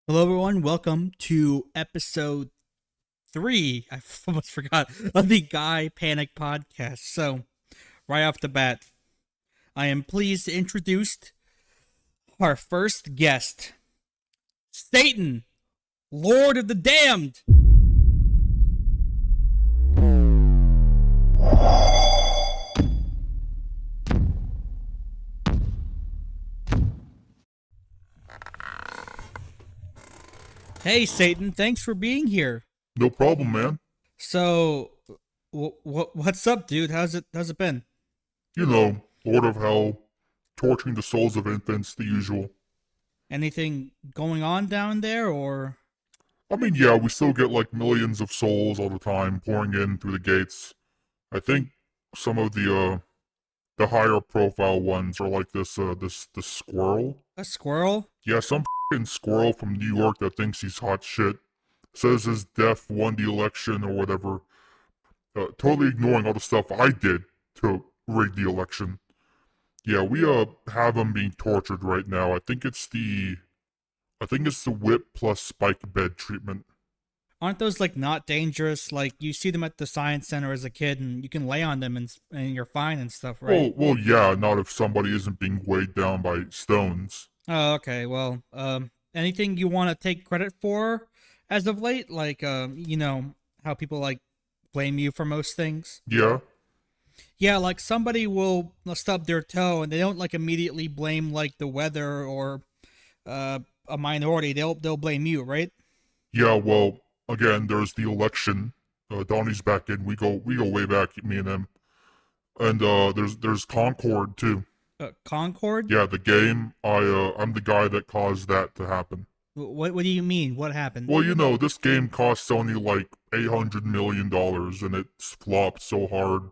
Hello, everyone. Welcome to episode three. I almost forgot of the Guy Panic podcast. So, right off the bat, I am pleased to introduce our first guest, Satan, Lord of the Damned. Hey, Satan. Thanks for being here. No problem, man. So, what's up, dude? How's it been? You know, Lord of Hell, torturing the souls of infants, the usual. Anything going on down there, or? I mean, yeah, we still get like millions of souls all the time pouring in through the gates. I think some of the higher profile ones are like this squirrel. A squirrel? Yeah, some fucking squirrel from New York that thinks he's hot shit. Says his death won the election or whatever. Totally ignoring all the stuff I did to rig the election. Yeah, we have him being tortured right now. I think it's the whip plus spike bed treatment. Aren't those like not dangerous? Like you see them at the science center as a kid, and you can lay on them and you're fine and stuff, right? Well, yeah, not if somebody isn't being weighed down by stones. Oh, okay. Well, anything you want to take credit for as of late? Like, how people like blame you for most things. Yeah, Yeah, like somebody will stub their toe and they don't like immediately blame like the weather or a minority. They'll blame you, right? yeah. Well, again, there's the election. Donnie's back in. We go way back, me and him. And there's Concord too. Concord. Yeah, the game. I'm the guy that caused that to happen. What do you mean? What happened? Well, this game cost Sony like $800 million, and it's flopped so hard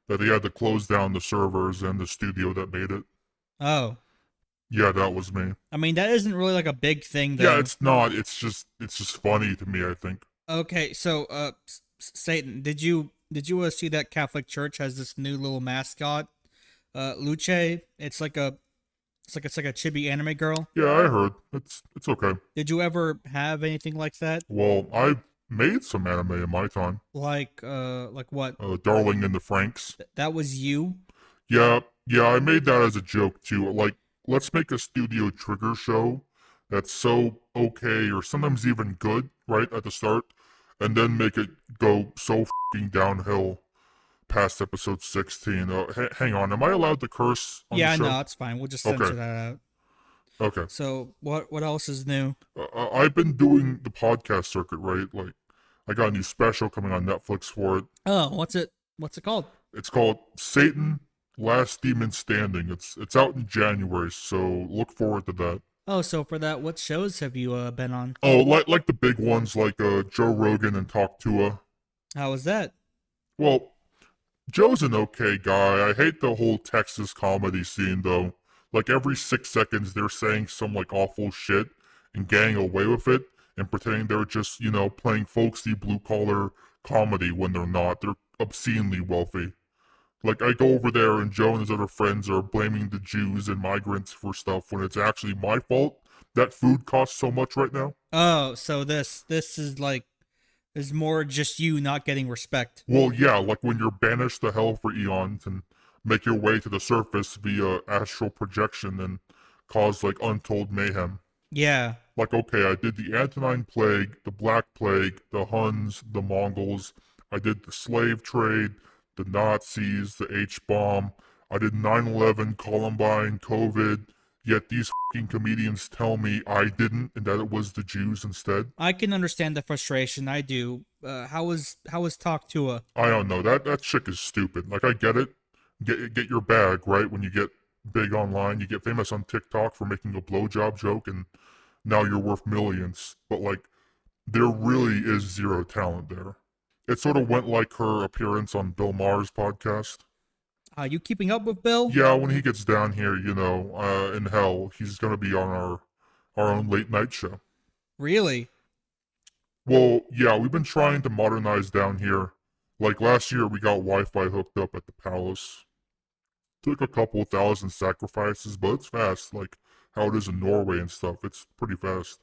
that they had to close down the servers and the studio that made it. Oh, Yeah, that was me. I mean that isn't really like a big thing, though. Yeah, it's not. It's just funny to me, I think. Okay, so Satan, did you see that Catholic Church has this new little mascot, Luce? It's like a chibi anime girl. Yeah, I heard. It's okay. Did you ever have anything like that? Well, I've made some anime in my time. Like what? Darling in the Franks. That was you? Yeah, yeah, I made that as a joke too. Like, let's make a Studio Trigger show that's so okay or sometimes even good right at the start, and then make it go so fing downhill past episode 16. Hang on, am I allowed to curse on Yeah, the show? no, it's fine. We'll just censor Okay. that out. Okay. So what else is new? I've been doing the podcast circuit, right? Like, I got a new special coming on Netflix for it. Oh, what's it called? It's called Satan Last Demon Standing. It's out in January, so look forward to that. Oh, so for that, what shows have you been on? Oh, like the big ones like Joe Rogan and Talk Tua. How was that? Well, Joe's an okay guy. I hate the whole Texas comedy scene though. Like every 6 seconds they're saying some like awful shit and getting away with it and pretending they're just, playing folksy blue collar comedy when they're not. They're obscenely wealthy. Like I go over there and Joe and his other friends are blaming the Jews and migrants for stuff when it's actually my fault that food costs so much right now. Oh, so this is more just you not getting respect. Well, yeah, like when you're banished to hell for eons and make your way to the surface via astral projection and cause like untold mayhem. Yeah. Like, okay, I did the Antonine Plague, the Black Plague, the Huns, the Mongols. I did the slave trade, the Nazis, the H-bomb. I did 9/11, Columbine, COVID. Yet these fucking comedians tell me I didn't and that it was the Jews instead. I can understand the frustration. I do. How was Talk Tua? I don't know. That chick is stupid. Like, I get it. Get your bag, right? When you get big online, you get famous on TikTok for making a blowjob joke, and now you're worth millions. But like, there really is zero talent there. It sort of went like her appearance on Bill Maher's podcast. Are you keeping up with Bill? Yeah, when he gets down here, in hell, he's gonna be on our own late night show. Really? Well, yeah, we've been trying to modernize down here. Like last year, we got Wi-Fi hooked up at the palace. Took a couple thousand sacrifices, but it's fast. Like how it is in Norway and stuff. It's pretty fast.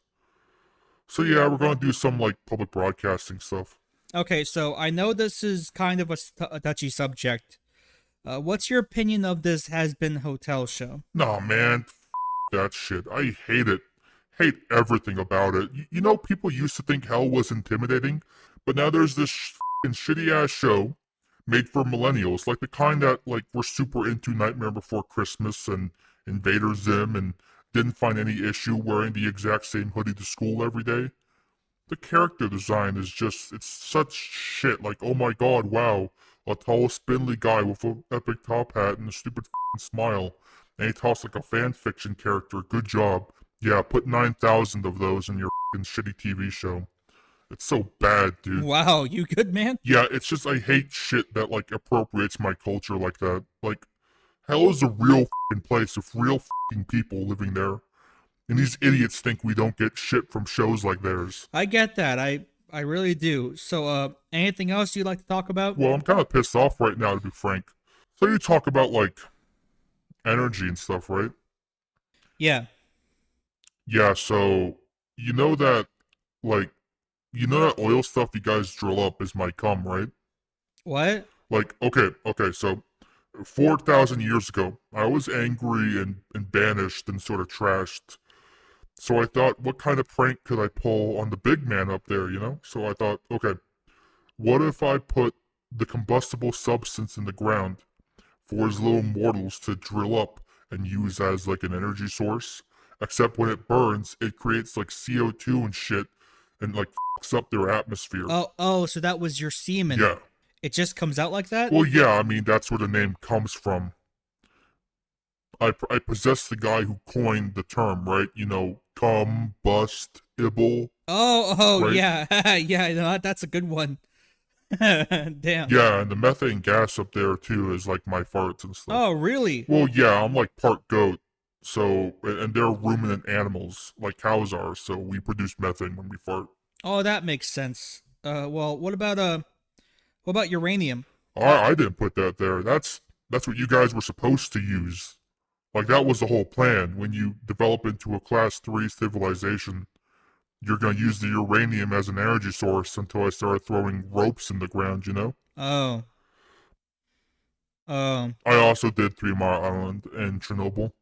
So yeah, we're gonna do some like public broadcasting stuff. Okay, so I know this is kind of a touchy subject. What's your opinion of this Has Been Hotel show? Nah, man, that shit. I hate it. Hate everything about it. You know, people used to think hell was intimidating, but now there's this shitty ass show made for millennials, like the kind that like were super into Nightmare Before Christmas and Invader Zim and didn't find any issue wearing the exact same hoodie to school every day. The character design is just, it's such shit. Like, oh my god, wow. A tall, spindly guy with an epic top hat and a stupid smile. And he talks like a fan fiction character. Good job. Yeah, put 9,000 of those in your shitty TV show. It's so bad, dude. Wow, you good, man? Yeah, it's just, I hate shit that, like, appropriates my culture like that. Like, hell is a real place with real people living there. And these idiots think we don't get shit from shows like theirs. I get that. I really do. So, anything else you'd like to talk about? Well, I'm kind of pissed off right now, to be frank. So you talk about, like, energy and stuff, right? Yeah. Yeah, so, you know that, like, you know that oil stuff you guys drill up is my cum, right? What? Like, okay, so 4,000 years ago, I was angry and banished and sort of trashed. So I thought, what kind of prank could I pull on the big man up there, you know? So I thought, okay, what if I put the combustible substance in the ground for his little mortals to drill up and use as like an energy source? Except when it burns, it creates like CO2 and shit and like fucks up their atmosphere. Oh, so that was your semen. Yeah. It just comes out like that? Well, yeah, I mean, that's where the name comes from. I possess the guy who coined the term, right? You know, combustible. Oh, right? yeah. Yeah, no, that's a good one. Damn. Yeah, and the methane gas up there, too, is like my farts and stuff. Oh, really? Well, yeah, I'm like part goat. So, and they're ruminant animals, like cows are, so we produce methane when we fart. Oh, that makes sense. Well, what about uranium? I didn't put that there. That's what you guys were supposed to use. Like, that was the whole plan. When you develop into a class 3 civilization, you're gonna use the uranium as an energy source until I start throwing ropes in the ground, you know? Oh. I also did 3 Mile Island and Chernobyl.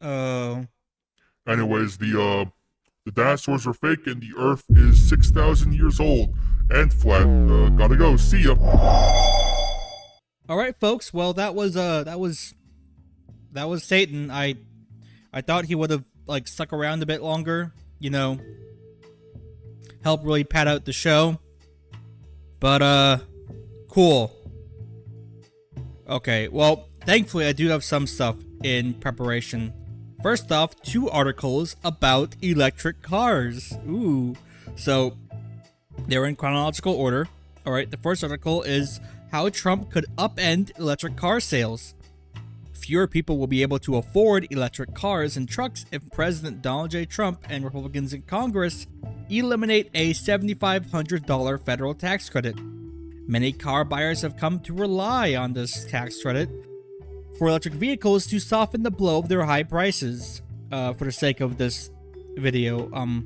Oh. Anyways, the dinosaurs are fake and the Earth is 6,000 years old and flat. Gotta go. See ya. All right, folks. Well, that was Satan. I thought he would have like stuck around a bit longer, you know, help really pad out the show. But cool. Okay, well, thankfully I do have some stuff in preparation. First off, 2 articles about electric cars. Ooh. So, they're in chronological order. Alright, the first article is how Trump could upend electric car sales. Fewer people will be able to afford electric cars and trucks if President Donald J. Trump and Republicans in Congress eliminate a $7,500 federal tax credit. Many car buyers have come to rely on this tax credit for electric vehicles to soften the blow of their high prices. For the sake of this video, for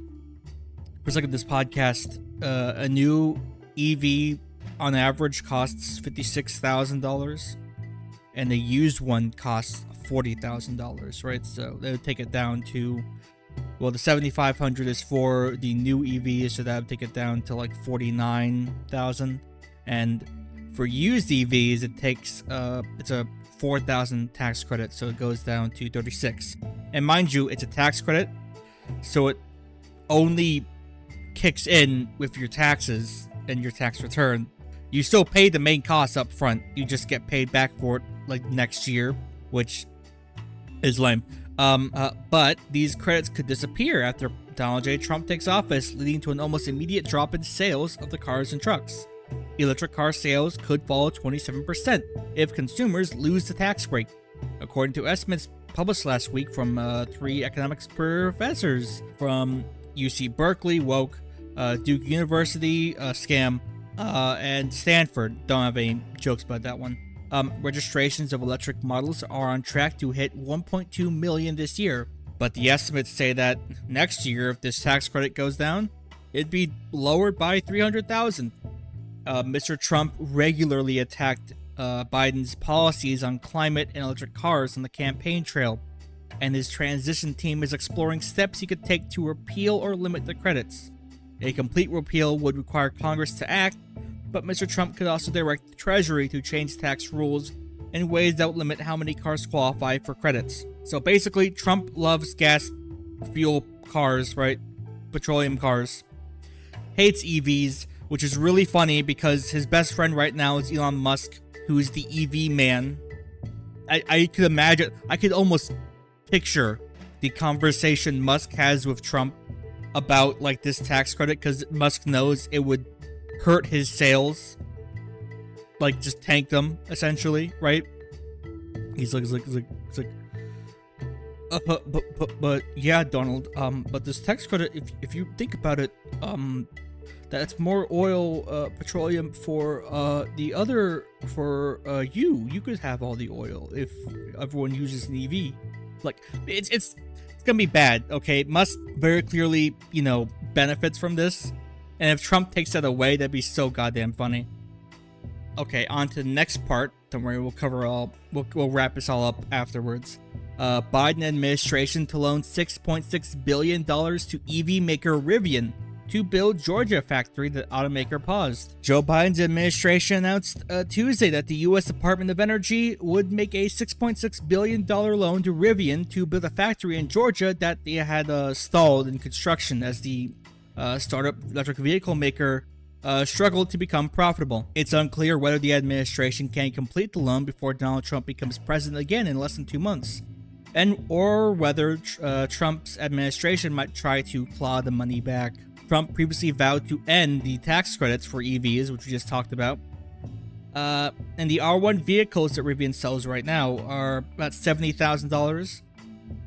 the sake of this podcast, a new EV on average costs $56,000, and a used one costs $40,000, right? So they would take it down to, well, the $7,500 is for the new EVs, so that would take it down to like $49,000, and for used EVs, it takes it's a $4,000 tax credit, so it goes down to $36,000. And mind you, it's a tax credit, so it only kicks in with your taxes and your tax return. You still pay the main costs up front. You just get paid back for it like next year, which is lame. But these credits could disappear after Donald J. Trump takes office, leading to an almost immediate drop in sales of the cars and trucks. Electric car sales could fall 27% if consumers lose the tax break, according to estimates published last week from 3 economics professors from UC Berkeley, Woke, Duke University, Scam, and Stanford. Don't have any jokes about that one. Registrations of electric models are on track to hit 1.2 million this year, But the estimates say that next year, if this tax credit goes down, it'd be lowered by $300,000. Mr. Trump regularly attacked Biden's policies on climate and electric cars on the campaign trail, and his transition team is exploring steps he could take to repeal or limit the credits. A complete repeal would require Congress to act, but Mr. Trump could also direct the Treasury to change tax rules in ways that would limit how many cars qualify for credits. So basically, Trump loves gas fuel cars, right? Petroleum cars. Hates EVs, which is really funny because his best friend right now is Elon Musk, who is the EV man. I could imagine, I could almost picture the conversation Musk has with Trump about like this tax credit, because Musk knows it would hurt his sales, like just tank them essentially, right? He's like, but yeah, Donald, but this tax credit, if you think about it, that's more oil, petroleum for the other, for you could have all the oil if everyone uses an EV. Like it's gonna be bad, okay? Musk very clearly, benefits from this, and if Trump takes that away, that'd be so goddamn funny. Okay, on to the next part. Don't worry, we'll cover all. We'll wrap this all up afterwards. Biden administration to loan $6.6 billion to EV maker Rivian to build Georgia factory that automaker paused. Joe Biden's administration announced Tuesday that the U.S. Department of Energy would make a $6.6 billion loan to Rivian to build a factory in Georgia that they had stalled in construction as the startup electric vehicle maker struggled to become profitable. It's unclear whether the administration can complete the loan before Donald Trump becomes president again in less than 2 months, or whether Trump's administration might try to claw the money back. Trump previously vowed to end the tax credits for EVs, which we just talked about. And the R1 vehicles that Rivian sells right now are about $70,000.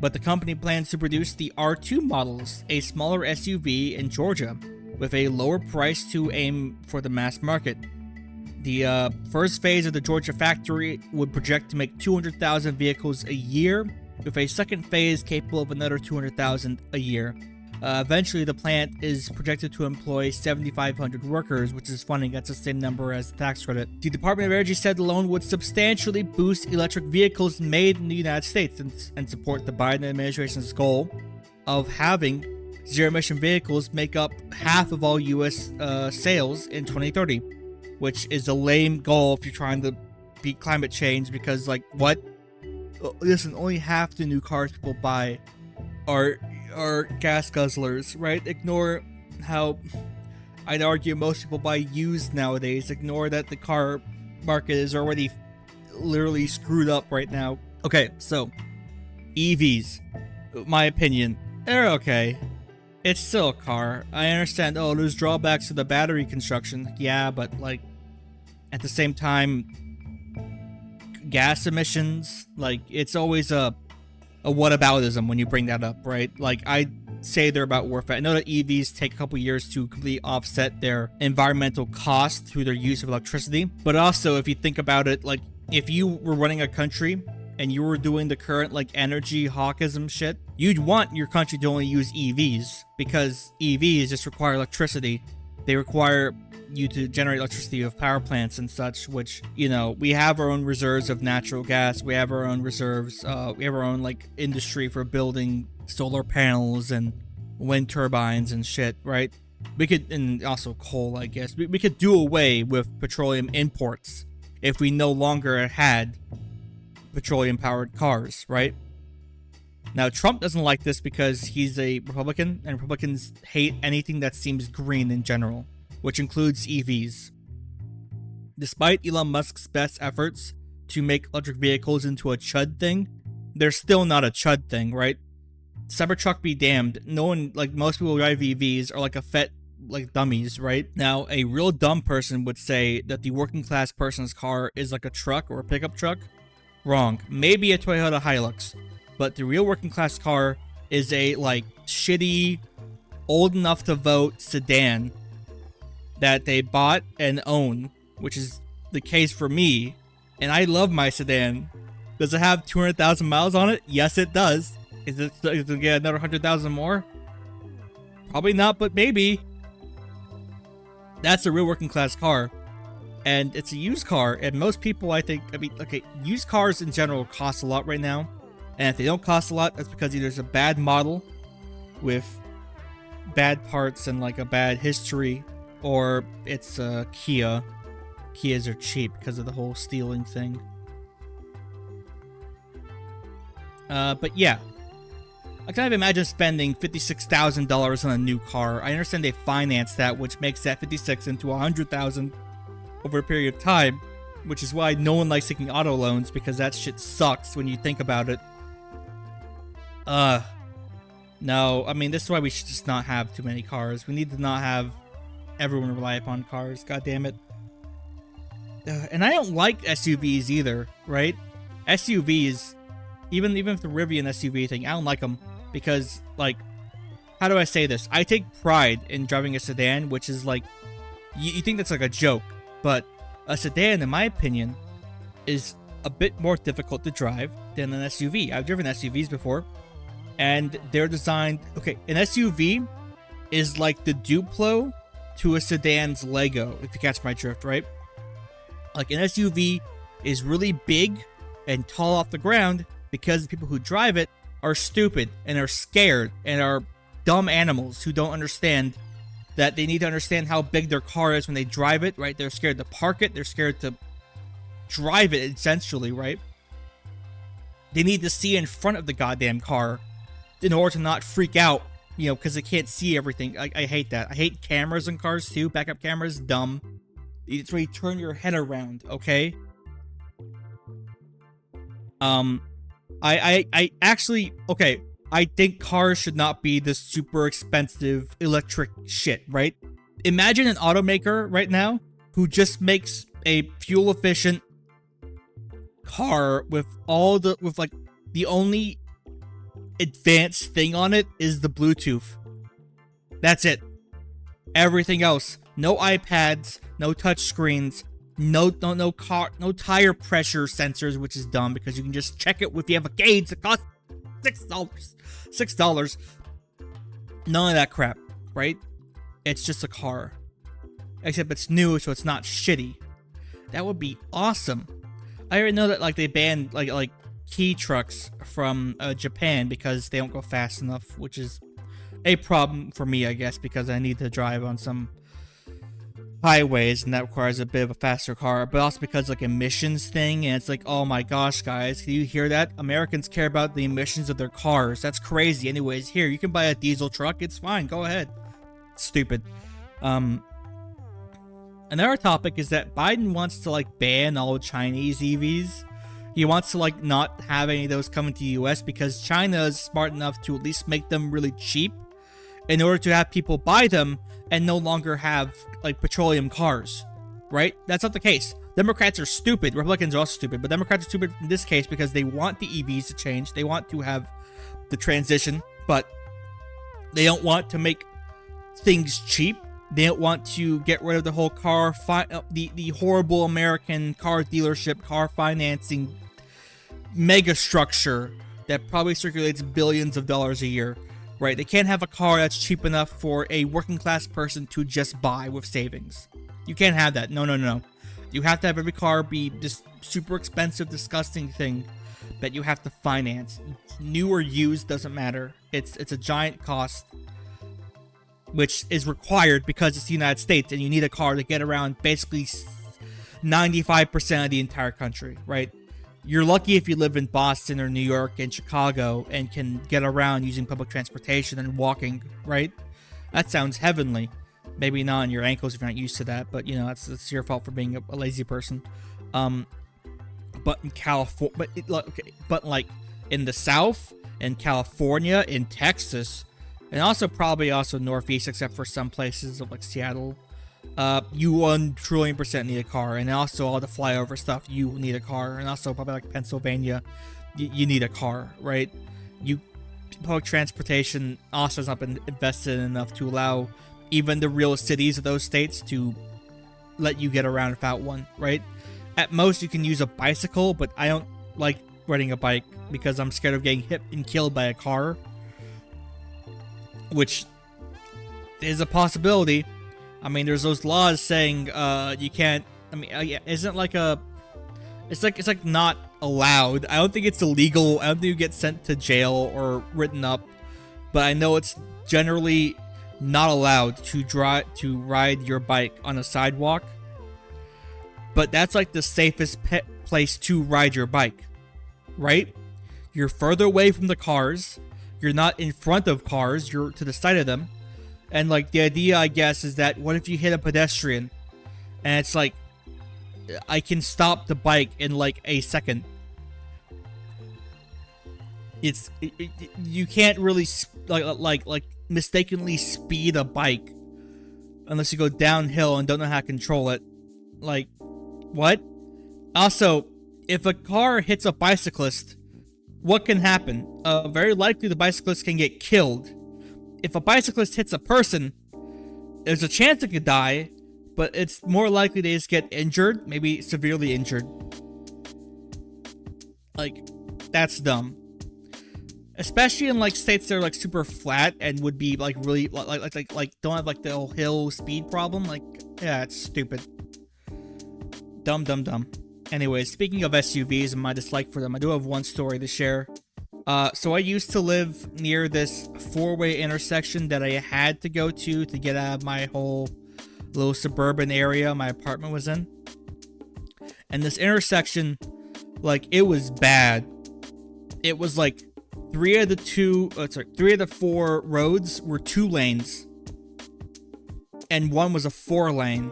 But the company plans to produce the R2 models, a smaller SUV in Georgia, with a lower price to aim for the mass market. The first phase of the Georgia factory would project to make 200,000 vehicles a year, with a second phase capable of another 200,000 a year. Eventually, the plant is projected to employ 7,500 workers, which is funny, that's the same number as the tax credit. The Department of Energy said the loan would substantially boost electric vehicles made in the United States and support the Biden administration's goal of having zero-emission vehicles make up half of all U.S. Sales in 2030, which is a lame goal if you're trying to beat climate change, because, like, what? Listen, only half the new cars people buy are gas guzzlers, right? Ignore how I'd argue most people buy used nowadays. Ignore that the car market is already literally screwed up right now. Okay, so EVs, my opinion, they're okay. It's still a car. I understand, there's drawbacks to the battery construction. Yeah, but like at the same time, gas emissions, like it's always a whataboutism when you bring that up, right? Like I say they're about warfare. I know that EVs take a couple years to completely offset their environmental cost through their use of electricity. But also, if you think about it, like if you were running a country and you were doing the current like energy hawkism shit, you'd want your country to only use EVs, because EVs just require electricity. They require you to generate electricity with power plants and such, which, we have our own reserves of natural gas. We have our own reserves. We have our own like industry for building solar panels and wind turbines and shit, right? We could, and also coal, I guess. We could do away with petroleum imports if we no longer had petroleum powered cars, right? Now, Trump doesn't like this because he's a Republican, and Republicans hate anything that seems green in general, which includes EVs. Despite Elon Musk's best efforts to make electric vehicles into a chud thing, they're still not a chud thing, right? Cybertruck be damned. No one, like most people who drive EVs are like a fet, like dummies, right? Now, a real dumb person would say that the working class person's car is like a truck or a pickup truck. Wrong. Maybe a Toyota Hilux. But the real working class car is a like shitty, old enough to vote sedan that they bought and own, which is the case for me. And I love my sedan. Does it have 200,000 miles on it? Yes, it does. Is it going to get another 100,000 more? Probably not, but maybe. That's a real working class car. And it's a used car, and most people, I mean, okay, used cars in general cost a lot right now. And if they don't cost a lot, that's because either there's a bad model with bad parts and like a bad history, or it's a Kia. Kias are cheap because of the whole stealing thing. But yeah, I can't even imagine spending $56,000 on a new car. I understand they finance that, which makes that 56 into 100,000 over a period of time, which is why no one likes taking auto loans, because that shit sucks when you think about it. No, I mean, this is why we should just not have too many cars. We need to not have everyone rely upon cars. God damn it. And I don't like SUVs either, right? SUVs, even if the Rivian SUV thing, I don't like them because, like, how do I say this? I take pride in driving a sedan, which is like, you think that's like a joke, but a sedan, in my opinion, is a bit more difficult to drive than an SUV. I've driven SUVs before, and they're designed... Okay, an SUV is like the Duplo to a sedan's Lego, if you catch my drift, right? Like, an SUV is really big and tall off the ground because the people who drive it are stupid and are scared and are dumb animals who don't understand that they need to understand how big their car is when they drive it, right? They're scared to park it. They're scared to drive it, essentially, right? They need to see in front of the goddamn car in order to not freak out, you know, because they can't see everything. I hate that. I hate cameras in cars, too. Backup cameras, dumb. It's where you turn your head around, okay? I actually, okay, I think cars should not be this super expensive electric shit, right? Imagine an automaker right now who just makes a fuel efficient car with like the only advanced thing on it is the Bluetooth. That's it. Everything else, no iPads, no touch screens, no tire pressure sensors, which is dumb because you can just check it if you have a gauge that costs $6. None of that crap, right? It's just a car. Except it's new, so it's not shitty. That would be awesome. I already know that like they banned like key trucks from Japan because they don't go fast enough, which is a problem for me, I guess, because I need to drive on some highways and that requires a bit of a faster car, but also because like emissions thing, and it's like, oh my gosh, guys, can you hear that? Americans care about the emissions of their cars. That's crazy. Anyways, here, you can buy a diesel truck. It's fine. Go ahead. It's stupid. Another topic is that Biden wants to like ban all Chinese EVs. He wants to like not have any of those coming to the US because China is smart enough to at least make them really cheap in order to have people buy them and no longer have like petroleum cars, right? That's not the case. Democrats are stupid. Republicans are also stupid, but Democrats are stupid in this case because they want the EVs to change. They want to have the transition, but they don't want to make things cheap. They don't want to get rid of the whole the horrible American car dealership, car financing mega structure that probably circulates billions of dollars a year, right? They can't have a car that's cheap enough for a working class person to just buy with savings. You can't have that. No. You have to have every car be this super expensive, disgusting thing that you have to finance. New or used, doesn't matter. It's a giant cost, which is required because it's the United States and you need a car to get around basically 95% of the entire country, right? You're lucky if you live in Boston or New York and Chicago and can get around using public transportation and walking, right? That sounds heavenly. Maybe not on your ankles if you're not used to that, but you know, that's your fault for being a lazy person. But in California, but like in the South, in California, in Texas, and also probably Northeast, except for some places of like Seattle, you 1 trillion % need a car. And also all the flyover stuff, you need a car. And also probably like Pennsylvania, you need a car, right? Public transportation also has not been invested in enough to allow even the real cities of those states to let you get around without one, right? At most, you can use a bicycle, but I don't like riding a bike because I'm scared of getting hit and killed by a car, which is a possibility. I mean, there's those laws saying you can't. I mean, isn't like a. It's like not allowed. I don't think it's illegal. I don't think you get sent to jail or written up, but I know it's generally not allowed to ride your bike on a sidewalk. But that's like the safest place to ride your bike, right? You're further away from the cars. You're not in front of cars. You're to the side of them. And like the idea, I guess, is that what if you hit a pedestrian and it's like, I can stop the bike in like a second. You can't really like mistakenly speed a bike unless you go downhill and don't know how to control it. Like, what? Also, if a car hits a bicyclist, what can happen? Very likely the bicyclist can get killed. If a bicyclist hits a person, there's a chance it could die, but it's more likely they just get injured, maybe severely injured. Like, that's dumb. Especially in like states that are like super flat and would be like really like don't have like the whole hill speed problem. Like, yeah, it's stupid. Dumb. Anyways, speaking of SUVs and my dislike for them, I do have one story to share. So I used to live near this 4-way intersection that I had to go to get out of my whole little suburban area my apartment was in. And this intersection, like, it was bad. It was like 3 of the 4 roads were 2 lanes. And one was a 4-lane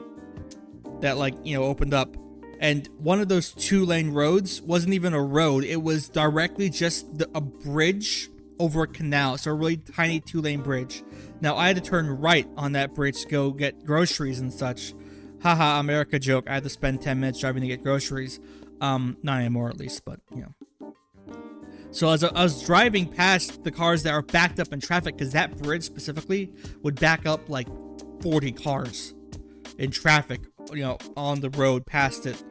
that, like, you know, opened up. And one of those 2-lane roads wasn't even a road. It was directly just a bridge over a canal. So a really tiny 2-lane bridge. Now, I had to turn right on that bridge to go get groceries and such. Haha, America joke. I had to spend 10 minutes driving to get groceries. Not anymore, at least, but, you know. So as I was driving past the cars that are backed up in traffic, because that bridge specifically would back up like 40 cars in traffic, you know, on the road past it.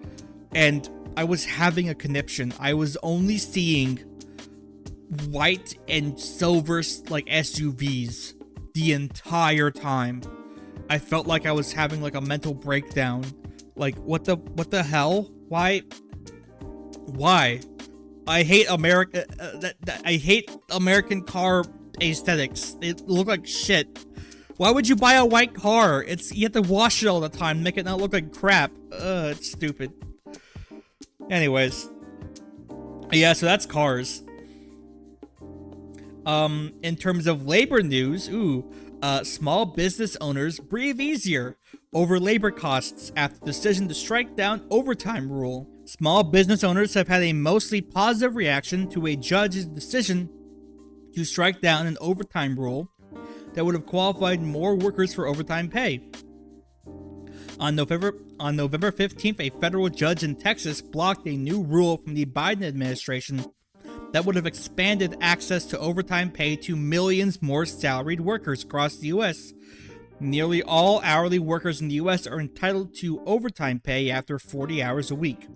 And I was having a conniption. I was only seeing white and silver like SUVs the entire time. I felt like I was having like a mental breakdown. Like, what the hell? Why? I hate America. I hate American car aesthetics. They look like shit. Why would you buy a white car? You have to wash it all the time, make it not look like crap. It's stupid. Anyways, yeah. So that's cars. In terms of labor news, small business owners breathe easier over labor costs after decision to strike down overtime rule. Small business owners have had a mostly positive reaction to a judge's decision to strike down an overtime rule that would have qualified more workers for overtime pay. On November 15th, a federal judge in Texas blocked a new rule from the Biden administration that would have expanded access to overtime pay to millions more salaried workers across the U.S. Nearly all hourly workers in the U.S. are entitled to overtime pay after 40 hours a week,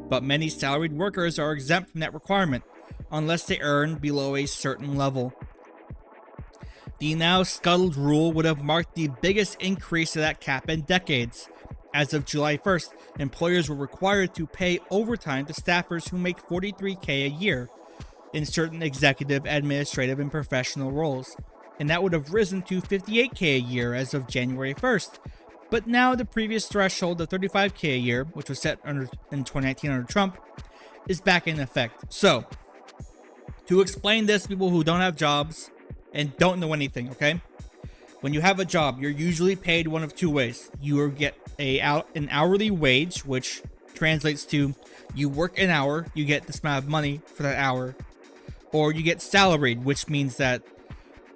but many salaried workers are exempt from that requirement unless they earn below a certain level. The now scuttled rule would have marked the biggest increase to that cap in decades. As of July 1st, employers were required to pay overtime to staffers who make $43K a year in certain executive, administrative, and professional roles, and that would have risen to $58K a year as of January 1st. But now the previous threshold of $35K a year, which was set in 2019 under Trump, is back in effect. So, to explain this to people who don't have jobs and don't know anything, okay? When you have a job, you're usually paid one of 2 ways. You get an hourly wage, which translates to you work an hour, you get this amount of money for that hour. Or you get salaried, which means that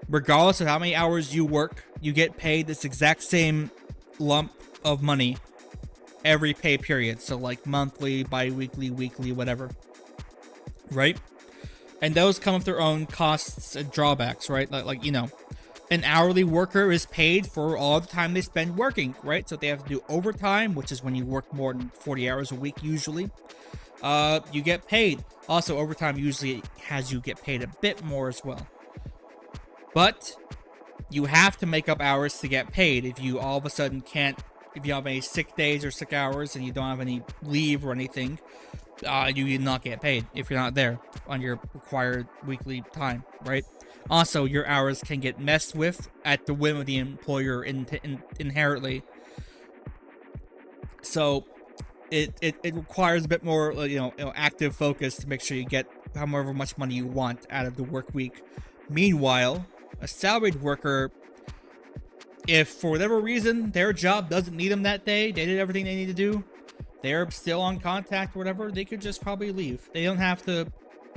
regardless of how many hours you work, you get paid this exact same lump of money every pay period. So like monthly, bi-weekly, weekly, whatever. Right? And those come with their own costs and drawbacks, right? Like, you know, an hourly worker is paid for all the time they spend working, right? So they have to do overtime, which is when you work more than 40 hours a week usually. you get paid. Also, overtime usually has you get paid a bit more as well. But you have to make up hours to get paid. If you all of a sudden can't, if you have any sick days or sick hours and you don't have any leave or anything, you do not get paid if you're not there on your required weekly time, right? Also, your hours can get messed with at the whim of the employer inherently. So it requires a bit more active focus to make sure you get however much money you want out of the work week. Meanwhile, a salaried worker, if for whatever reason their job doesn't need them that day, they did everything they need to do, they're still on contact or whatever, they could just probably leave. They don't have to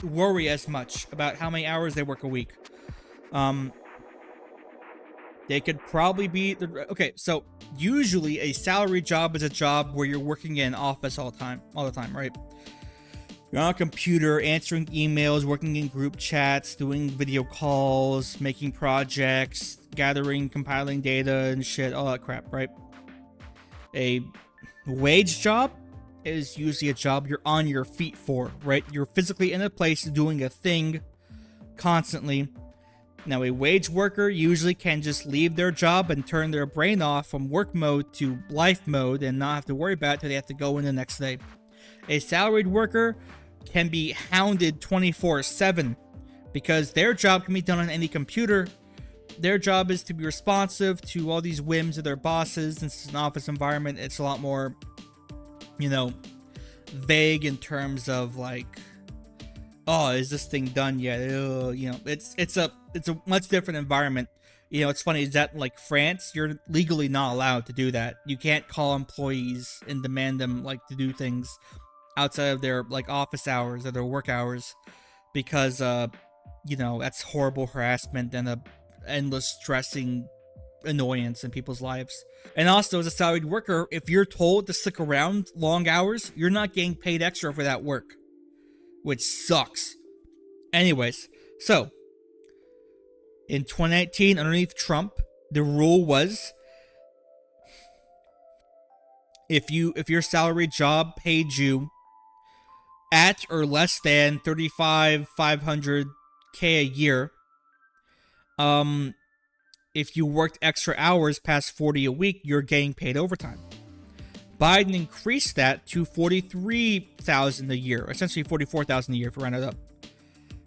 worry as much about how many hours they work a week. They could probably be okay. So usually a salary job is a job where you're working in an office all the time, right? You're on a computer, answering emails, working in group chats, doing video calls, making projects, gathering, compiling data and shit, all that crap, right? A wage job is usually a job you're on your feet for, right? You're physically in a place doing a thing constantly. Now, a wage worker usually can just leave their job and turn their brain off from work mode to life mode and not have to worry about it till they have to go in the next day. A salaried worker can be hounded 24/7 because their job can be done on any computer. Their job is to be responsive to all these whims of their bosses. Since it's an office environment, it's a lot more, vague in terms of like, oh, is this thing done yet? It's a much different environment. It's funny is that like France, you're legally not allowed to do that. You can't call employees and demand them like to do things outside of their like office hours or their work hours because that's horrible harassment and a endless stressing annoyance in people's lives. And also, as a salaried worker, if you're told to stick around long hours, you're not getting paid extra for that work, which sucks. Anyways, so in 2019, underneath Trump, the rule was if your salary job paid you at or less than $35,500 a year, if you worked extra hours past 40 a week, you're getting paid overtime. Biden increased that to $43,000 a year, essentially $44,000 a year if you round it up,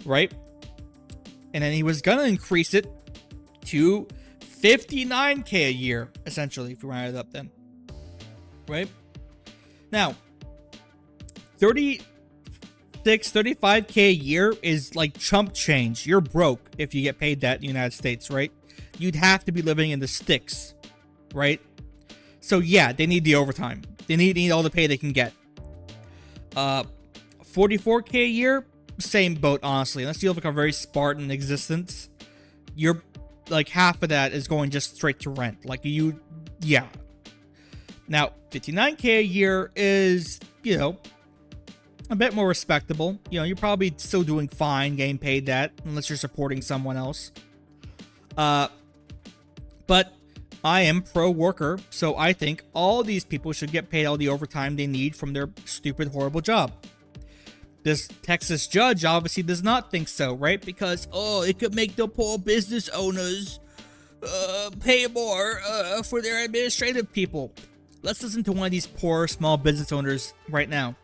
right? And then he was gonna increase it to $59,000 a year, essentially if you round it up, then, right? Now, $35,000 a year is like chump change. You're broke if you get paid that in the United States, right? You'd have to be living in the sticks, right? So yeah, they need the overtime. They need all the pay they can get. $44,000 a year, same boat, honestly. Unless you have like a very Spartan existence, you're like half of that is going just straight to rent. Like yeah. Now, $59,000 a year is, a bit more respectable. You're probably still doing fine getting paid that, unless you're supporting someone else. But I am pro-worker, so I think all these people should get paid all the overtime they need from their stupid, horrible job. This Texas judge obviously does not think so, right? Because, it could make the poor business owners pay more for their administrative people. Let's listen to one of these poor small business owners right now.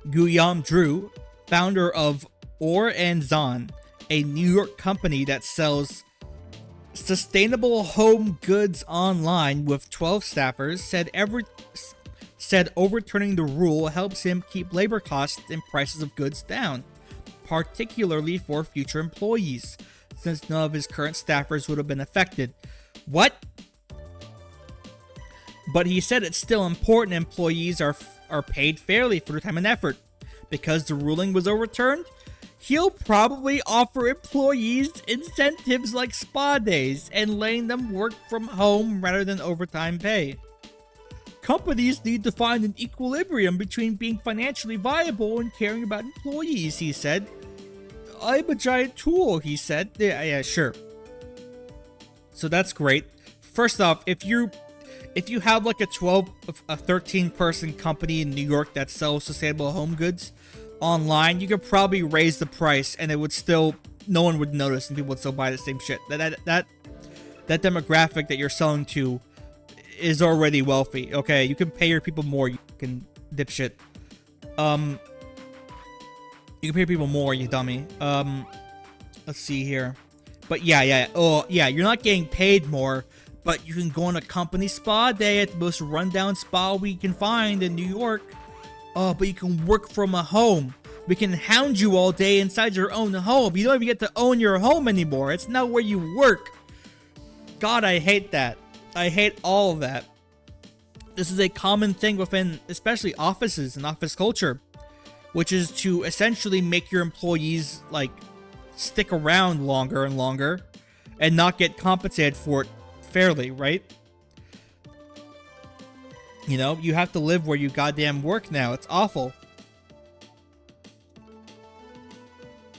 Guillaume Drew, founder of Or and Zon, a New York company that sells sustainable home goods online with 12 staffers, said overturning the rule helps him keep labor costs and prices of goods down, particularly for future employees, since none of his current staffers would have been affected. What? But he said it's still important employees are paid fairly for their time and effort. Because the ruling was overturned, he'll probably offer employees incentives like spa days and letting them work from home rather than overtime pay. Companies need to find an equilibrium between being financially viable and caring about employees, he said. I'm a giant tool, he said. Yeah, sure. So that's great. First off, if if you have like a 13 person company in New York that sells sustainable home goods online, you could probably raise the price and it would still, no one would notice and people would still buy the same shit. That demographic that you're selling to is already wealthy. Okay, you can pay your people more, you can dipshit. You can pay people more, you dummy. Let's see here. But yeah. Oh, yeah, you're not getting paid more, but you can go on a company spa day at the most rundown spa we can find in New York. Oh, but you can work from a home. We can hound you all day inside your own home. You don't even get to own your home anymore. It's not where you work. God, I hate that. I hate all of that. This is a common thing within, especially offices and office culture, which is to essentially make your employees, like, stick around longer and longer and not get compensated for it fairly, right? You know, you have to live where you goddamn work now. It's awful.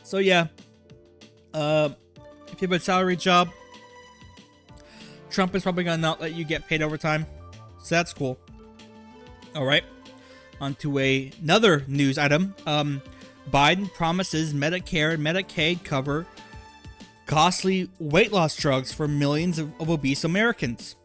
So yeah, if you have a salary job, Trump is probably gonna not let you get paid overtime, so that's cool. All right, on to another news item. Biden promises Medicare and Medicaid cover costly weight loss drugs for millions of obese Americans.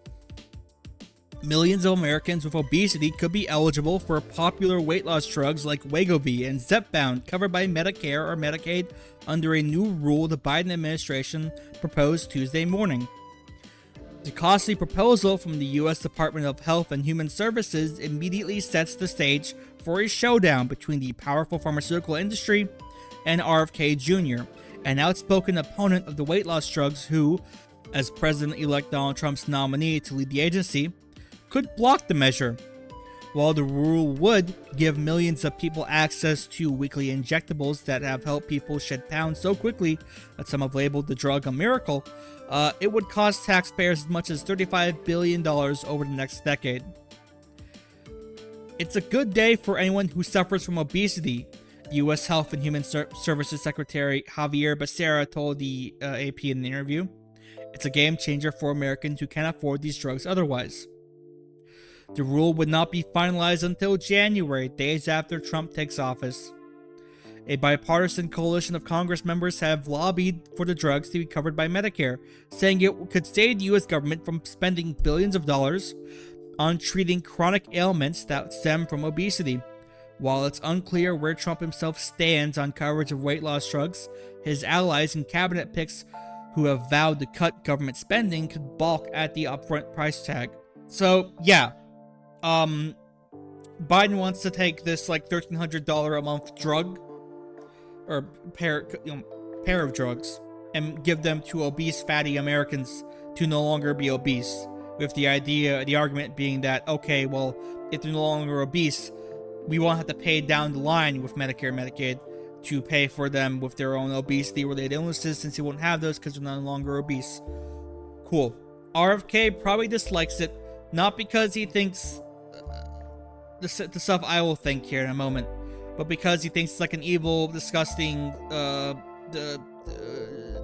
Millions of Americans with obesity could be eligible for popular weight loss drugs like Wegovy and Zepbound, covered by Medicare or Medicaid under a new rule the Biden administration proposed Tuesday morning. The costly proposal from the U.S. Department of Health and Human Services immediately sets the stage for a showdown between the powerful pharmaceutical industry and RFK Jr., an outspoken opponent of the weight loss drugs who, as President-elect Donald Trump's nominee to lead the agency, could block the measure. While the rule would give millions of people access to weekly injectables that have helped people shed pounds so quickly that some have labeled the drug a miracle, it would cost taxpayers as much as $35 billion over the next decade. It's a good day for anyone who suffers from obesity, U.S. Health and Human Services Secretary Javier Becerra told the AP in an interview. It's a game changer for Americans who can't afford these drugs otherwise. The rule would not be finalized until January, days after Trump takes office. A bipartisan coalition of Congress members have lobbied for the drugs to be covered by Medicare, saying it could save the U.S. government from spending billions of dollars on treating chronic ailments that stem from obesity. While it's unclear where Trump himself stands on coverage of weight loss drugs, his allies and cabinet picks who have vowed to cut government spending could balk at the upfront price tag. So, yeah. Biden wants to take this like $1,300 a month drug or pair of drugs and give them to obese, fatty Americans to no longer be obese. With the argument being that, okay, well, if they're no longer obese, we won't have to pay down the line with Medicare and Medicaid to pay for them with their own obesity-related illnesses, since they won't have those because they're no longer obese. Cool. RFK probably dislikes it, not because he thinks the stuff I will think here in a moment, but because he thinks it's like an evil, disgusting, the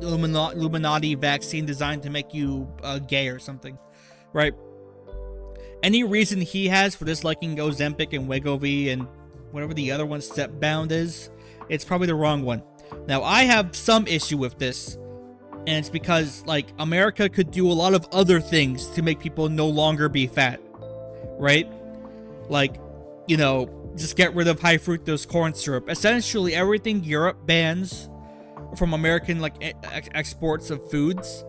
Illuminati vaccine designed to make you gay or something, right? Any reason he has for disliking Ozempic and Wegovy and whatever the other one, Zepbound, is, it's probably the wrong one. Now, I have some issue with this, and it's because, like, America could do a lot of other things to make people no longer be fat, right? Like, you know, just get rid of high fructose corn syrup. Essentially, everything Europe bans from American, like, exports of foods,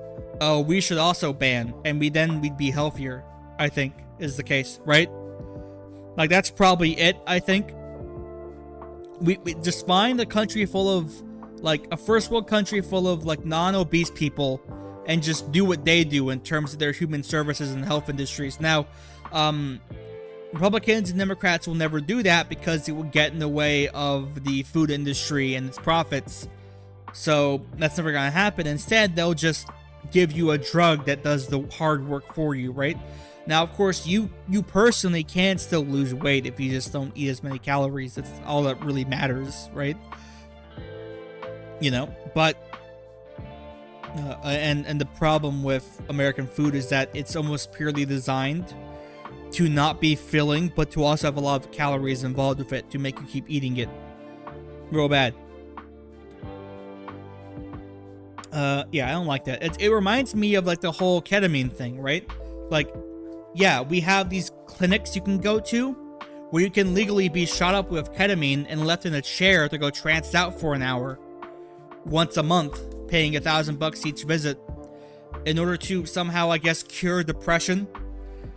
we should also ban, and we'd be healthier, I think, is the case, right? Like, that's probably it, I think. We just find a country full of, like, a first world country full of, like, non-obese people and just do what they do in terms of their human services and health industries. Now, Republicans and Democrats will never do that because it will get in the way of the food industry and its profits. So that's never going to happen. Instead, they'll just give you a drug that does the hard work for you, right? Now, of course, you personally can still lose weight if you just don't eat as many calories. That's all that really matters, right? You know, but and the problem with American food is that it's almost purely designed to not be filling, but to also have a lot of calories involved with it to make you keep eating it. Real bad. Yeah, I don't like that. It reminds me of like the whole ketamine thing, right? Like, yeah, we have these clinics you can go to where you can legally be shot up with ketamine and left in a chair to go tranced out for an hour once a month, paying $1,000 each visit in order to somehow, I guess, cure depression.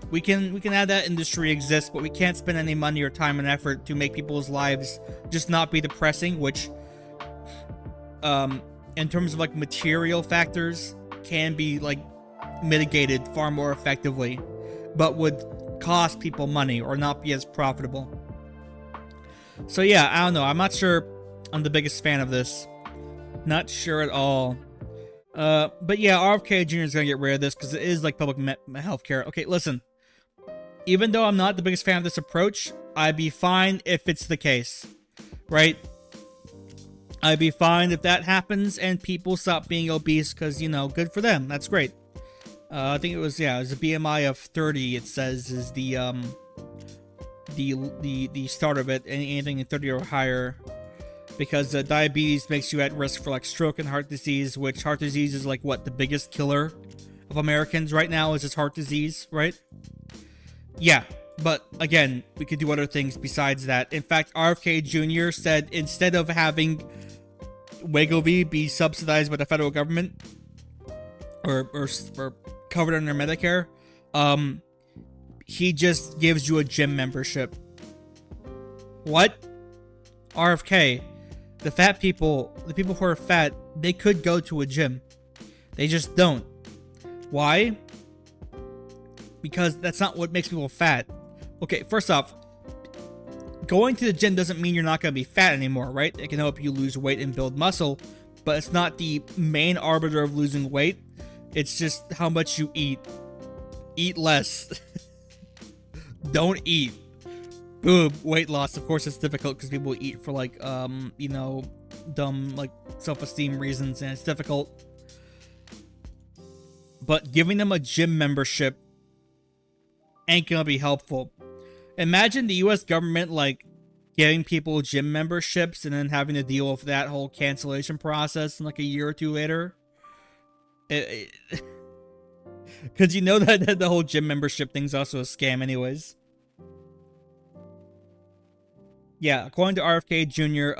We can have that industry exist, but we can't spend any money or time and effort to make people's lives just not be depressing, which in terms of like material factors can be like mitigated far more effectively, but would cost people money or not be as profitable. So yeah, I don't know. I'm not sure I'm the biggest fan of this. Not sure at all. But yeah, RFK Jr. is gonna get rid of this because it is like public health care. Okay, listen. Even though I'm not the biggest fan of this approach, I'd be fine if it's the case, right? I'd be fine if that happens and people stop being obese because, you know, good for them. That's great. I think it was a BMI of 30. It says is the start of it. Anything in 30 or higher, because diabetes makes you at risk for like stroke and heart disease. Which heart disease is like what the biggest killer of Americans right now is just heart disease, right? Yeah, but again, we could do other things besides that. In fact, RFK Jr. said instead of having Wegovy be subsidized by the federal government or covered under Medicare, he just gives you a gym membership. What? RFK, the fat people, the people who are fat, they could go to a gym. They just don't. Why? Because that's not what makes people fat. Okay, first off, going to the gym doesn't mean you're not going to be fat anymore, right? It can help you lose weight and build muscle, but it's not the main arbiter of losing weight. It's just how much you eat. Eat less. Don't eat. Boom, weight loss. Of course, it's difficult because people eat for like, you know, dumb like self-esteem reasons, and it's difficult. But giving them a gym membership ain't gonna be helpful. Imagine the U.S. government like giving people gym memberships and then having to deal with that whole cancellation process in like a year or two later. Because you know that the whole gym membership thing's also a scam anyways. Yeah, according to RFK Jr.,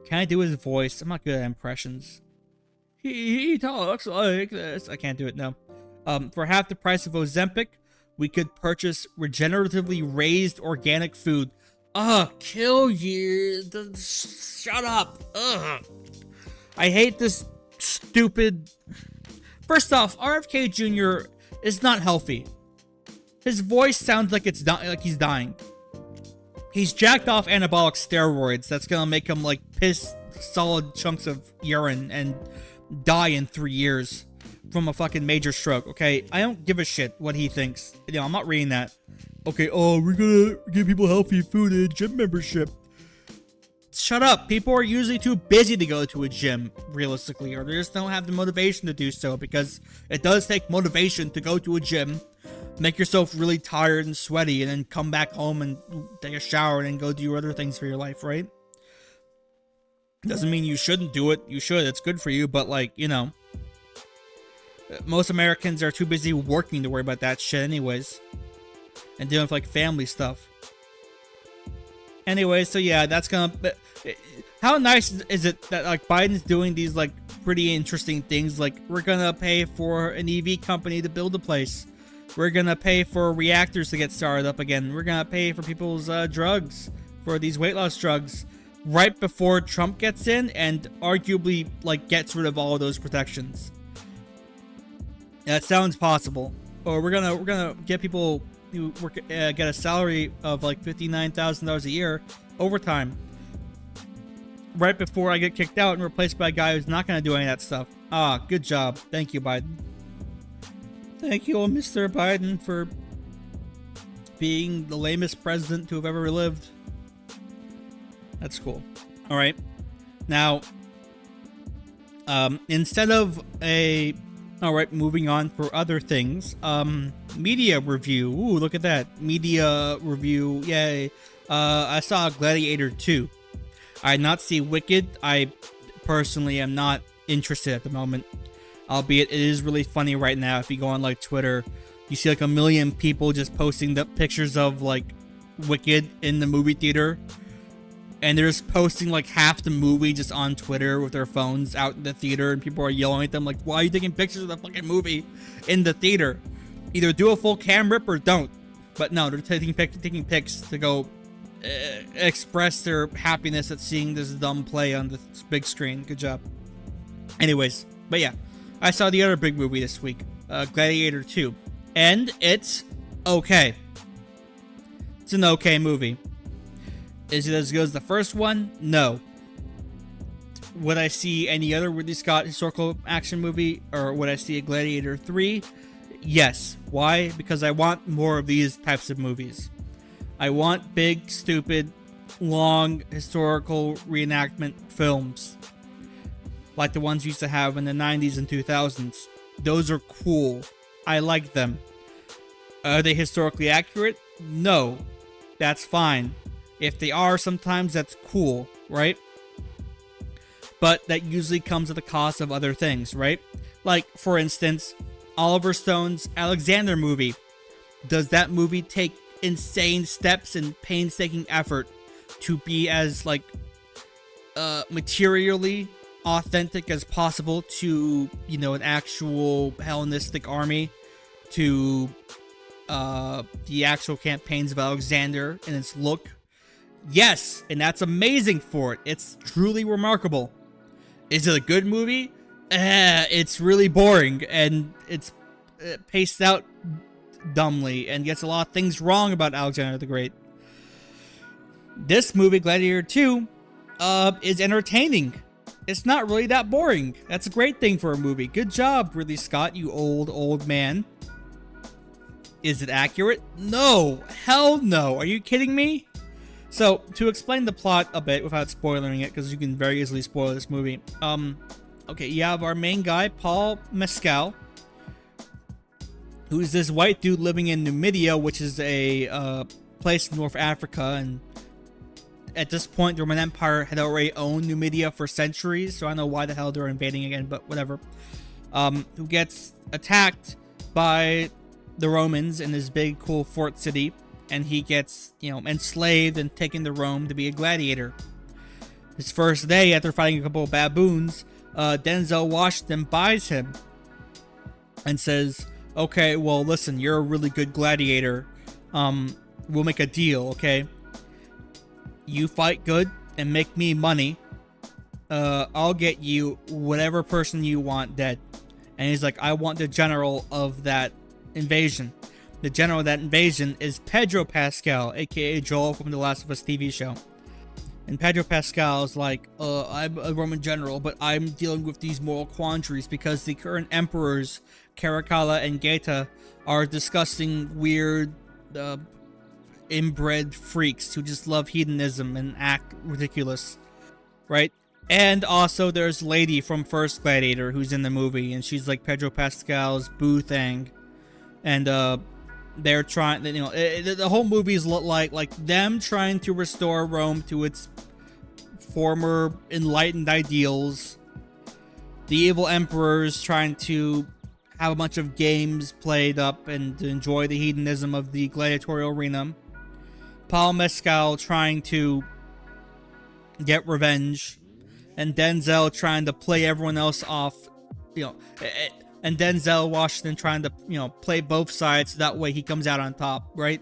can I do his voice? I'm not good at impressions. He talks like this. I can't do it, no. For half the price of Ozempic, we could purchase regeneratively raised organic food. Kill you. Shut up. Ugh. I hate this stupid... First off, RFK Jr. is not healthy. His voice sounds like like he's dying. He's jacked off anabolic steroids that's gonna make him like piss solid chunks of urine and die in 3 years from a fucking major stroke, okay? I don't give a shit what he thinks. You know, I'm not reading that. Okay, we're gonna give people healthy food and a gym membership. Shut up. People are usually too busy to go to a gym, realistically, or they just don't have the motivation to do so, because it does take motivation to go to a gym, make yourself really tired and sweaty, and then come back home and take a shower and then go do other things for your life, right? Doesn't mean you shouldn't do it. You should. It's good for you, but like, you know, most Americans are too busy working to worry about that shit anyways, and dealing with like family stuff. Anyway, so yeah, that's gonna... How nice is it that like Biden's doing these like pretty interesting things? Like, we're gonna pay for an EV company to build a place. We're gonna pay for reactors to get started up again. We're gonna pay for people's drugs, for these weight loss drugs, right before Trump gets in and arguably like gets rid of all of those protections. That sounds possible. Or we're gonna get people who work, get a salary of like $59,000 a year overtime right before I get kicked out and replaced by a guy who's not gonna do any of that stuff. Good job. Thank you, Biden. Thank you, Mr. Biden, for being the lamest president to have ever lived. That's cool. All right. Now, instead of a All right, moving on for other things. Media review. Ooh, look at that. Media review. Yay. I saw Gladiator 2. I did not see Wicked. I personally am not interested at the moment. Albeit it is really funny right now. If you go on like Twitter, you see like a million people just posting the pictures of like Wicked in the movie theater. And they're just posting like half the movie just on Twitter with their phones out in the theater, and people are yelling at them like, why are you taking pictures of the fucking movie in the theater? Either do a full cam rip or don't. But no, they're taking pics to go express their happiness at seeing this dumb play on the big screen. Good job. Anyways, but yeah, I saw the other big movie this week, Gladiator 2. And it's okay. It's an okay movie. Is it as good as the first one? No. Would I see any other Ridley Scott historical action movie, or would I see a Gladiator 3? Yes. Why? Because I want more of these types of movies. I want big, stupid, long historical reenactment films. Like the ones we used to have in the 90s and 2000s. Those are cool. I like them. Are they historically accurate? No. That's fine. If they are, sometimes that's cool, right? But that usually comes at the cost of other things, right? Like, for instance, Oliver Stone's Alexander movie. Does that movie take insane steps and painstaking effort to be as, like, materially authentic as possible to, you know, an actual Hellenistic army, to the actual campaigns of Alexander and its look? Yes, and that's amazing for it. It's truly remarkable. Is it a good movie? It's really boring, and it's paced out dumbly and gets a lot of things wrong about Alexander the Great. This movie, Gladiator 2, is entertaining. It's not really that boring. That's a great thing for a movie. Good job, Ridley Scott, you old man. Is it accurate? No. Hell no. Are you kidding me? So, to explain the plot a bit without spoiling it, because you can very easily spoil this movie. Okay, you have our main guy, Paul Mescal, who's this white dude living in Numidia, which is a place in North Africa, and at this point, the Roman Empire had already owned Numidia for centuries, so I don't know why the hell they're invading again, but whatever. Who gets attacked by the Romans in this big, cool fort city, and he gets, you know, enslaved and taken to Rome to be a gladiator. His first day, after fighting a couple of baboons, Denzel Washington buys him and says, okay, well, listen, you're a really good gladiator. We'll make a deal, okay? You fight good and make me money. I'll get you whatever person you want dead. And he's like, I want the general of that invasion. The general of that invasion is Pedro Pascal, aka Joel from the Last of Us TV show. And Pedro Pascal is like, I'm a Roman general, but I'm dealing with these moral quandaries because the current emperors, Caracalla and Gaeta, are disgusting, weird, inbred freaks who just love hedonism and act ridiculous, right? And also there's Lady from First Gladiator who's in the movie, and she's like Pedro Pascal's boo thing. And they're trying, you know, the whole movie is like them trying to restore Rome to its former enlightened ideals. The evil emperors trying to have a bunch of games played up and to enjoy the hedonism of the gladiatorial arena. Paul Mescal trying to get revenge, and Denzel trying to play everyone else off, you know, and Denzel Washington trying to, you know, play both sides so that way he comes out on top, right?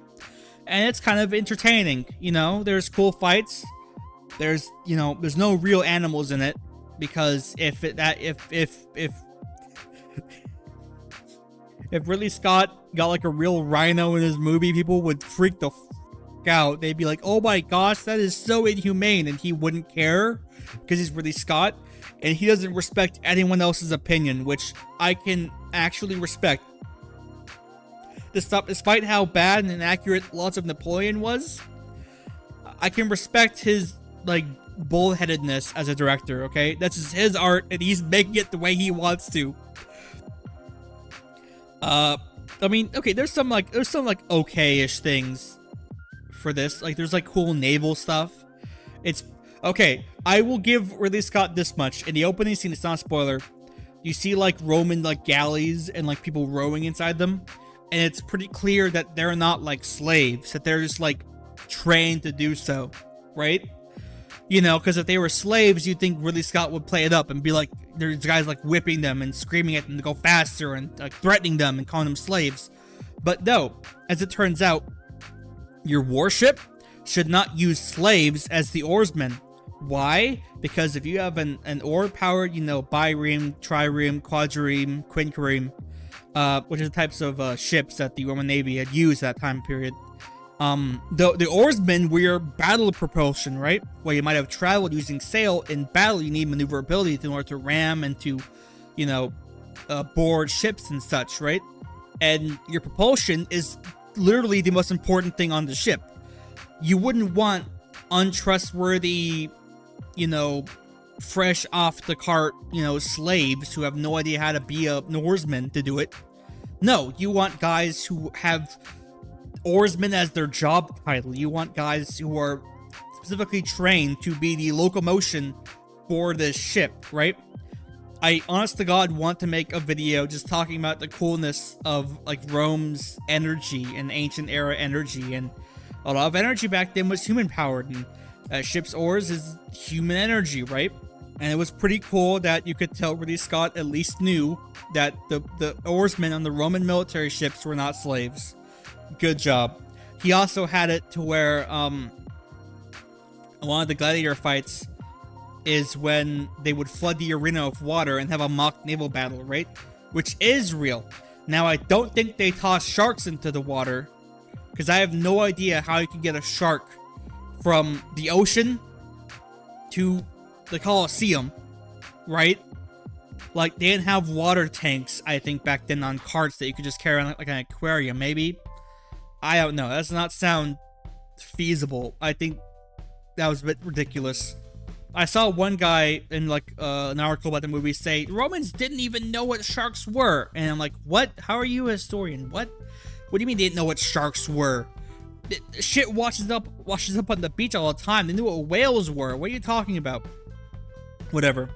And it's kind of entertaining, you know. There's cool fights. There's, you know, there's no real animals in it, because if Ridley Scott got like a real rhino in his movie, people would freak the fuck out. They'd be like, "Oh my gosh, that is so inhumane," and he wouldn't care because he's Ridley Scott. And he doesn't respect anyone else's opinion, which I can actually respect. Despite how bad and inaccurate lots of Napoleon was, I can respect his, like, bullheadedness as a director, okay? That's just his art, and he's making it the way he wants to. I mean, okay, there's some like okay-ish things for this. Like, there's like cool naval stuff. It's okay. I will give Ridley Scott this much. In the opening scene, it's not a spoiler. You see like Roman like galleys and like people rowing inside them, and it's pretty clear that they're not like slaves. That they're just like trained to do so, right? You know, because if they were slaves, you'd think Ridley Scott would play it up and be like, there's guys like whipping them and screaming at them to go faster and like threatening them and calling them slaves. But no, as it turns out, your warship should not use slaves as the oarsmen. Why? Because if you have an oar-powered, you know, bireme, trireme, quadrireme, quinquereme, which are the types of ships that the Roman Navy had used at that time period, the oarsmen were your battle propulsion, right? Where you might have traveled using sail. In battle, you need maneuverability in order to ram and to, you know, board ships and such, right? And your propulsion is literally the most important thing on the ship. You wouldn't want untrustworthy, you know, fresh off the cart, you know, slaves who have no idea how to be an oarsman to do it. No, you want guys who have oarsmen as their job title. You want guys who are specifically trained to be the locomotion for this ship, right? I honest to God want to make a video just talking about the coolness of like Rome's energy and ancient era energy, and a lot of energy back then was human powered, and ship's oars is human energy, right? And it was pretty cool that you could tell Ridley Scott at least knew that the oarsmen on the Roman military ships were not slaves. Good job. He also had it to where one of the gladiator fights is when they would flood the arena with water and have a mock naval battle, right? Which is real. Now, I don't think they toss sharks into the water, because I have no idea how you can get a shark from the ocean to the Colosseum, right? Like, they didn't have water tanks, I think, back then on carts that you could just carry around like an aquarium, maybe. I don't know. That does not sound feasible. I think that was a bit ridiculous. I saw one guy in like an article about the movie say Romans didn't even know what sharks were, and I'm like, what? How are you a historian? What do you mean they didn't know what sharks were? Shit washes up on the beach all the time. They knew what whales were. What are you talking about? Whatever.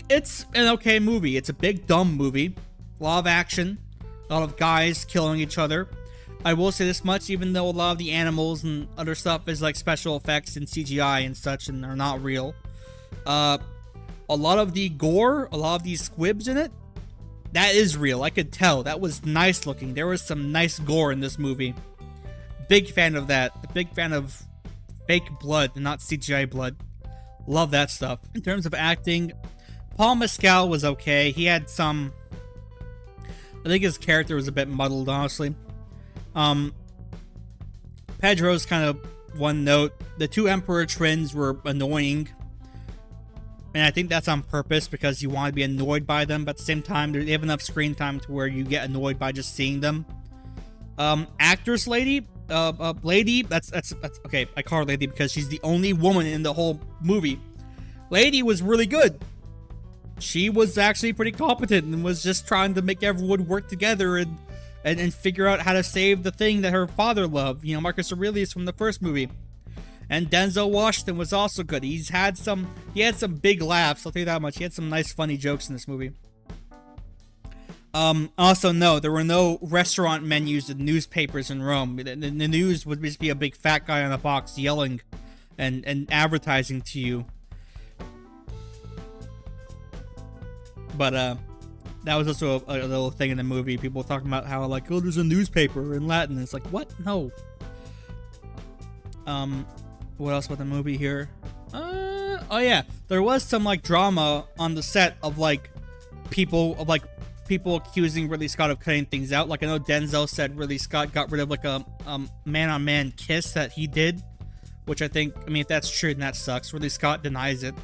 It's an okay movie. It's a big dumb movie. A lot of action. A lot of guys killing each other. I will say this much, even though a lot of the animals and other stuff is like special effects and CGI and such and are not real. A lot of the gore, a lot of these squibs in it, that is real. I could tell. That was nice looking. There was some nice gore in this movie. Big fan of that. A big fan of fake blood and not CGI blood. Love that stuff. In terms of acting, Paul Mescal was okay. He had some... I think his character was a bit muddled, honestly. Pedro's kind of one note. The two Emperor twins were annoying. And I think that's on purpose because you want to be annoyed by them, but at the same time, they have enough screen time to where you get annoyed by just seeing them. Actress lady, that's okay. I call her lady because she's the only woman in the whole movie. Lady was really good. She was actually pretty competent and was just trying to make everyone work together and figure out how to save the thing that her father loved. You know, Marcus Aurelius from the first movie. And Denzel Washington was also good. He had some big laughs, I'll tell you that much. He had some nice funny jokes in this movie. Also, no, there were no restaurant menus in newspapers in Rome. The news would just be a big fat guy on a box yelling and advertising to you. But that was also a little thing in the movie. People talking about how like, oh, there's a newspaper in Latin. It's like, what? No. What else about the movie here? Oh yeah, there was some like drama on the set of like people accusing Ridley Scott of cutting things out. Like I know Denzel said Ridley Scott got rid of like a man-on-man kiss that he did, which I mean, if that's true, then that sucks. Ridley Scott denies it,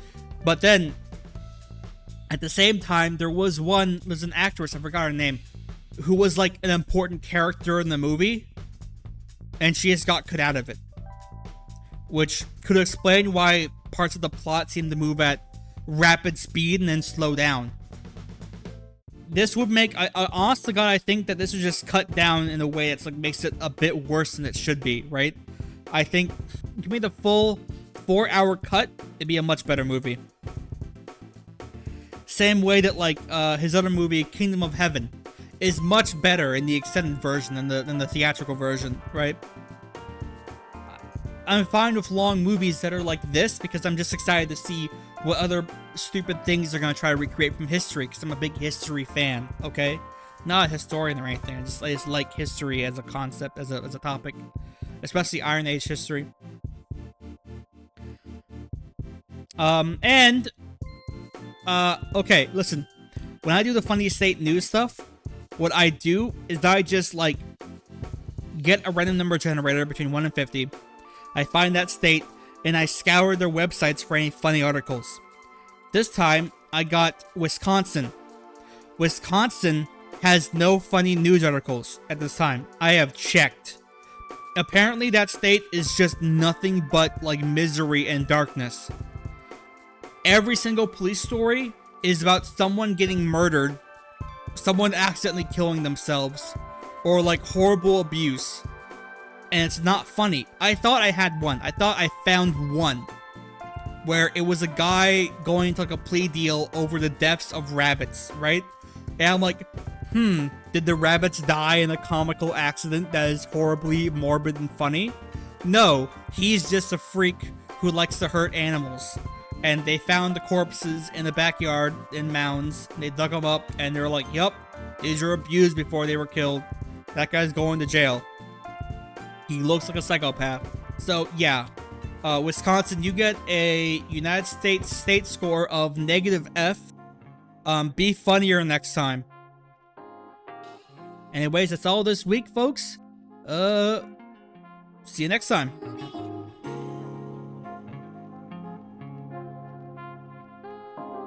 but then at the same time, there's an actress, I forgot her name, who was like an important character in the movie, and she just got cut out of it. Which could explain why parts of the plot seem to move at rapid speed and then slow down. this would make, honest to God, I think that this would just cut down in a way that's like makes it a bit worse than it should be, right? I think give me the full 4-hour cut, it'd be a much better movie. Same way that like his other movie, Kingdom of Heaven, is much better in the extended version than the theatrical version, right? I'm fine with long movies that are like this because I'm just excited to see what other stupid things they're gonna try to recreate from history, because I'm a big history fan, okay? Not a historian or anything, I just like history as a concept, as a topic. Especially Iron Age history. Okay, listen. When I do the Funny State news stuff, what I do is I just, like, get a random number generator between 1 and 50. I find that state, and I scour their websites for any funny articles. This time, I got Wisconsin. Wisconsin has no funny news articles at this time. I have checked. Apparently, that state is just nothing but, like, misery and darkness. Every single police story is about someone getting murdered, someone accidentally killing themselves, or, like, horrible abuse. And it's not funny. I thought I had one. I thought I found one. Where it was a guy going to, like, a plea deal over the deaths of rabbits, right? And I'm like, did the rabbits die in a comical accident that is horribly morbid and funny? No, he's just a freak who likes to hurt animals. And they found the corpses in the backyard in mounds. They dug them up, and they're like, yup, these were abused before they were killed. That guy's going to jail. He looks like a psychopath. So, yeah. Wisconsin, you get a United States state score of -F. Be funnier next time. Anyways, that's all this week, folks. See you next time.